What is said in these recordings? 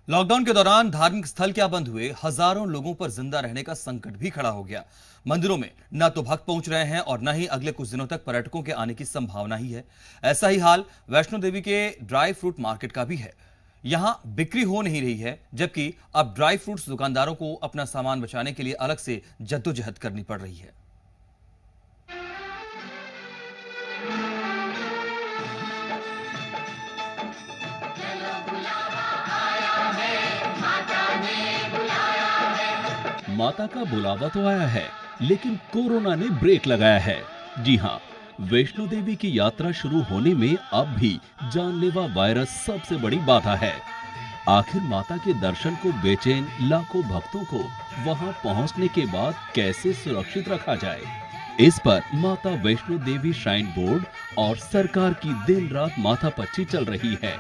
Lockdown के दौरान धार्मिक स्थल क्या बंद हुए, हजारों लोगों पर जिंदा रहने का संकट भी खड़ा हो गया। मंदिरों में न तो भक्त पहुंच रहे हैं और न ही अगले कुछ दिनों तक पर्यटकों के आने की संभावना ही है। ऐसा ही हाल वैष्णो देवी के ड्राई फ्रूट मार्केट का भी है। यहां बिक्री हो नहीं रही है, जबकि अब ड्राई फ्रूट्स दुकानदारों को अपना सामान बचाने के लिए अलग से जद्दोजहद करनी पड़ रही है। माता का बुलावा तो आया है, लेकिन कोरोना ने ब्रेक लगाया है। जी हाँ, वैष्णो देवी की यात्रा शुरू होने में अब भी जानलेवा वायरस सबसे बड़ी बाधा है। आखिर माता के दर्शन को बेचैन लाखों भक्तों को वहां पहुंचने के बाद कैसे सुरक्षित रखा जाए, इस पर माता वैष्णो देवी श्राइन बोर्ड और सरकार की दिन रात माथापच्ची चल रही है।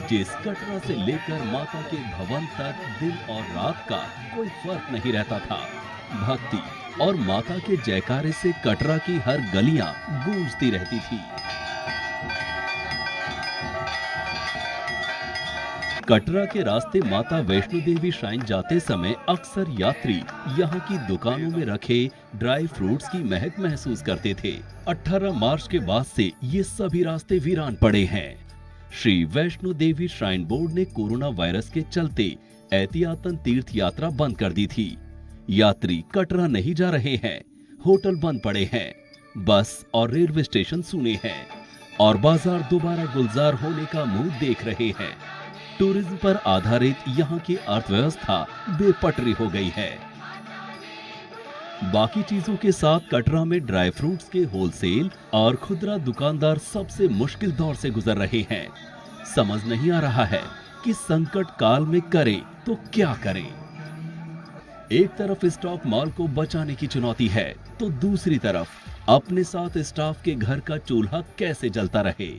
जिस कटरा से लेकर माता के भवन तक दिन और रात का कोई फर्क नहीं रहता था। भक्ति और माता के जयकारे से कटरा की हर गलियां गूंजती रहती थी। कटरा के रास्ते माता वैष्णो देवी श्राइन जाते समय अक्सर यात्री यहाँ की दुकानों में रखे ड्राई फ्रूट्स की महक महसूस करते थे। 18 मार्च के बाद से ये सभी रास्ते वीरान पड़े हैं। श्री वैष्णो देवी श्राइन बोर्ड ने कोरोना वायरस के चलते एहतियातन तीर्थ यात्रा बंद कर दी थी। यात्री कटरा नहीं जा रहे हैं, होटल बंद पड़े हैं, बस और रेलवे स्टेशन सूने हैं और बाजार दोबारा गुलजार होने का मुंह देख रहे हैं। टूरिज्म पर आधारित यहाँ की अर्थव्यवस्था बेपटरी हो गई है। बाकी चीजों के साथ कटरा में ड्राई फ्रूट्स के होलसेल और खुदरा दुकानदार सबसे मुश्किल दौर से गुजर रहे हैं। समझ नहीं आ रहा है कि संकट काल में करें तो क्या करें। एक तरफ स्टॉक माल को बचाने की चुनौती है, तो दूसरी तरफ अपने साथ स्टाफ के घर का चूल्हा कैसे जलता रहे।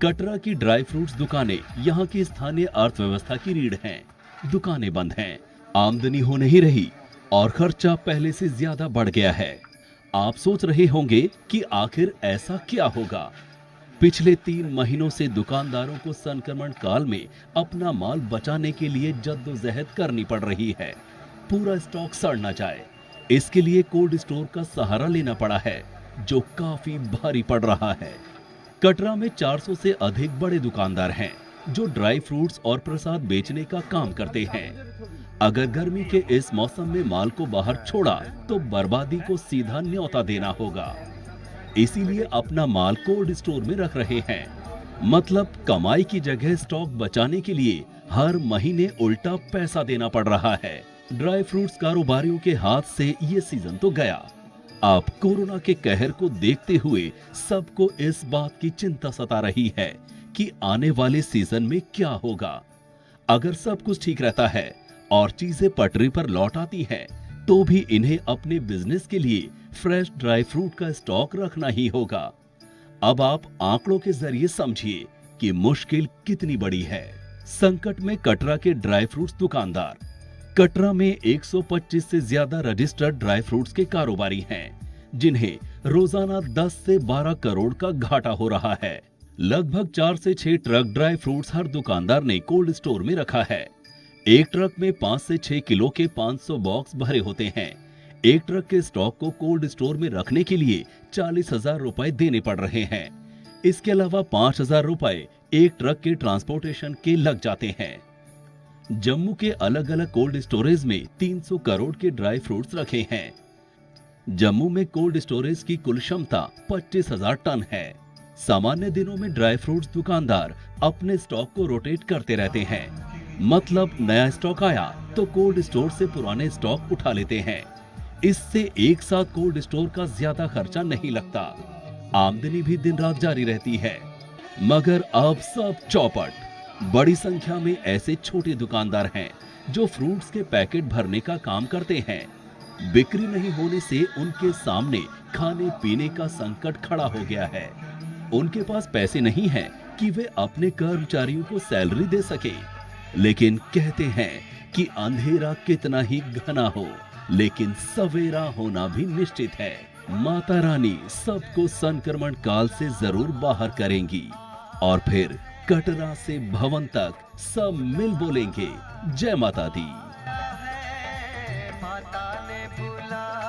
कटरा की ड्राई फ्रूट्स दुकानें यहाँ की स्थानीय अर्थव्यवस्था की रीढ़ हैं। दुकानें बंद हैं, आमदनी हो नहीं रही और खर्चा पहले से ज्यादा बढ़ गया है। आप सोच रहे होंगे कि आखिर ऐसा क्या होगा। पिछले 3 महीनों से दुकानदारों को संक्रमण काल में अपना माल बचाने के लिए जद्दोजहद करनी पड़ रही है। पूरा स्टॉक सड़ न जाए, इसके लिए कोल्ड स्टोर का सहारा लेना पड़ा है, जो काफी भारी पड़ रहा है। कटरा में 400 से अधिक बड़े दुकानदार हैं, जो ड्राई फ्रूट्स और प्रसाद बेचने का काम करते हैं। अगर गर्मी के इस मौसम में माल को बाहर छोड़ा तो बर्बादी को सीधा न्योता देना होगा। इसीलिए अपना माल कोल्ड स्टोर में रख रहे हैं। मतलब कमाई की जगह स्टॉक बचाने के लिए हर महीने उल्टा पैसा देना पड़ रहा है। ड्राई फ्रूट्स कारोबारियों के हाथ से ये सीजन तो गया। अब कोरोना के कहर को देखते हुए सबको इस बात की चिंता सता रही है कि आने वाले सीजन में क्या होगा। अगर सब कुछ ठीक रहता है और चीजें पटरी पर लौट आती हैं, तो भी इन्हें अपने बिजनेस के लिए फ्रेश ड्राई फ्रूट का स्टॉक रखना ही होगा। अब आप आंकड़ों के जरिए समझिए कि मुश्किल कितनी बड़ी है। संकट में कटरा के ड्राई फ्रूट्स दुकानदार। कटरा में 125 से ज्यादा रजिस्टर्ड ड्राई फ्रूट्स के कारोबारी हैं, जिन्हें रोजाना 10 से 12 करोड़ का घाटा हो रहा है। लगभग 4 से 6 ट्रक ड्राई फ्रूट्स हर दुकानदार ने कोल्ड स्टोर में रखा है। एक ट्रक में 5 से 6 किलो के 500 बॉक्स भरे होते हैं। एक ट्रक के स्टॉक को कोल्ड स्टोर में रखने के लिए 40,000 रुपए देने पड़ रहे हैं। इसके अलावा 5,000 रुपए एक ट्रक के ट्रांसपोर्टेशन के लग जाते हैं। जम्मू के अलग अलग कोल्ड स्टोरेज में 300 करोड़ के ड्राई फ्रूट्स रखे हैं। जम्मू में कोल्ड स्टोरेज की कुल क्षमता 25,000 टन है। सामान्य दिनों में ड्राई फ्रूट्स दुकानदार अपने स्टॉक को रोटेट करते रहते हैं। मतलब नया स्टॉक आया तो कोल्ड स्टोर से पुराने स्टॉक उठा लेते हैं। इससे एक साथ कोल्ड स्टोर का ज्यादा खर्चा नहीं लगता। आमदनी भी दिन रात जारी रहती है। मगर अब सब चौपट। बड़ी संख्या में ऐसे छोटे दुकानदार हैं जो फ्रूट्स के पैकेट भरने का काम करते हैं। बिक्री नहीं होने से उनके सामने खाने पीने का संकट खड़ा हो गया है। उनके पास पैसे नहीं हैं कि वे अपने कर्मचारियों को सैलरी दे सके। लेकिन कहते हैं कि अंधेरा कितना ही घना हो, लेकिन सवेरा होना भी निश्चित है। माता रानी सबको संक्रमण काल से जरूर बाहर करेंगी और फिर कटरा से भवन तक सब मिल बोलेंगे जय माता दी। माता ने बुलाया।